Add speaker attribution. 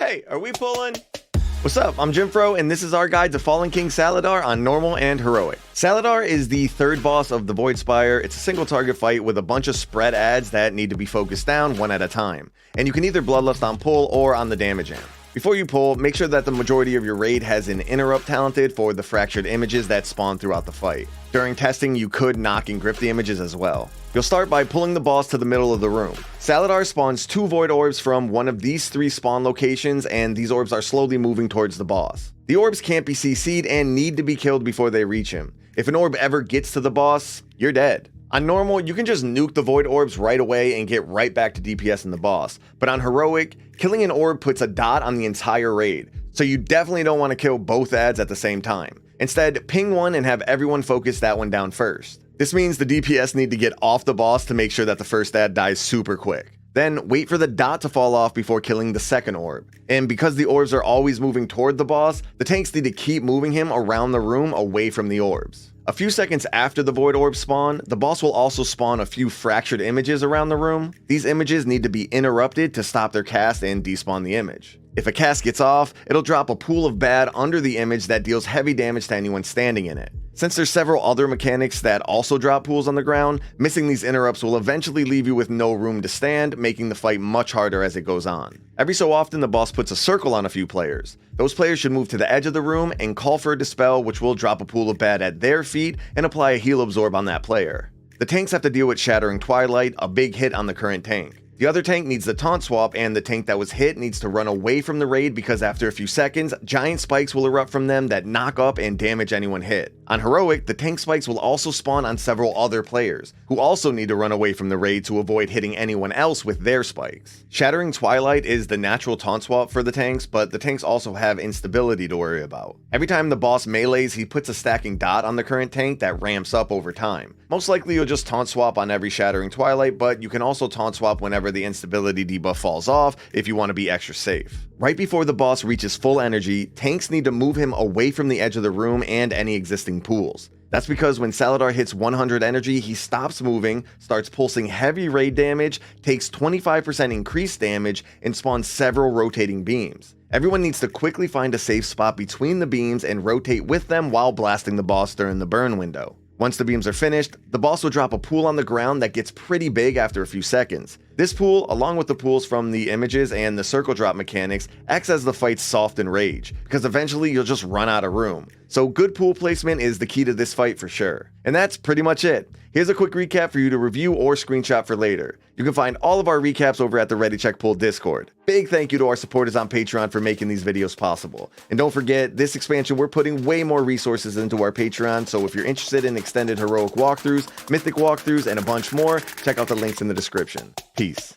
Speaker 1: Hey, are we pulling? What's up? I'm Jimfro, and this is our guide to Fallen-King Salhadaar on Normal and Heroic. Salhadaar is the third boss of the Voidspire. It's a single target fight with a bunch of spread adds that need to be focused down one at a time. And you can either Bloodlust on pull or on the damage amp. Before you pull, make sure that the majority of your raid has an interrupt talented for the fractured images that spawn throughout the fight. During testing, you could knock and grip the images as well. You'll start by pulling the boss to the middle of the room. Salhadaar spawns 2 void orbs from one of these 3 spawn locations, and these orbs are slowly moving towards the boss. The orbs can't be CC'd and need to be killed before they reach him. If an orb ever gets to the boss, you're dead. On normal, you can just nuke the void orbs right away and get right back to DPS in the boss, but on heroic, killing an orb puts a dot on the entire raid, so you definitely don't want to kill both adds at the same time. Instead, ping one and have everyone focus that one down first. This means the DPS need to get off the boss to make sure that the first add dies super quick. Then wait for the dot to fall off before killing the second orb. And because the orbs are always moving toward the boss, the tanks need to keep moving him around the room away from the orbs. A few seconds after the void orbs spawn, the boss will also spawn a few fractured images around the room. These images need to be interrupted to stop their cast and despawn the image. If a cast gets off, it'll drop a pool of bad under the image that deals heavy damage to anyone standing in it. Since there's several other mechanics that also drop pools on the ground, missing these interrupts will eventually leave you with no room to stand, making the fight much harder as it goes on. Every so often, the boss puts a circle on a few players. Those players should move to the edge of the room and call for a Dispel, which will drop a pool of bad at their feet and apply a heal absorb on that player. The tanks have to deal with Shattering Twilight, a big hit on the current tank. The other tank needs the taunt swap, and the tank that was hit needs to run away from the raid because after a few seconds, giant spikes will erupt from them that knock up and damage anyone hit. On heroic, the tank spikes will also spawn on several other players, who also need to run away from the raid to avoid hitting anyone else with their spikes. Shattering Twilight is the natural taunt swap for the tanks, but the tanks also have Instability to worry about. Every time the boss melees, he puts a stacking dot on the current tank that ramps up over time. Most likely you'll just taunt swap on every Shattering Twilight, but you can also taunt swap whenever the instability debuff falls off if you want to be extra safe. Right before the boss reaches full energy, tanks need to move him away from the edge of the room and any existing pools. That's because when Salhadaar hits 100 energy, he stops moving, starts pulsing heavy raid damage, takes 25% increased damage, and spawns several rotating beams. Everyone needs to quickly find a safe spot between the beams and rotate with them while blasting the boss during the burn window. Once the beams are finished, the boss will drop a pool on the ground that gets pretty big after a few seconds. This pool, along with the pools from the images and the circle drop mechanics, acts as the fight's soft and rage, because eventually you'll just run out of room. So good pool placement is the key to this fight for sure. And that's pretty much it. Here's a quick recap for you to review or screenshot for later. You can find all of our recaps over at the Ready Check Pull Discord. Big thank you to our supporters on Patreon for making these videos possible. And don't forget, this expansion we're putting way more resources into our Patreon, so if you're interested in extended heroic walkthroughs, mythic walkthroughs, and a bunch more, check out the links in the description. Peace.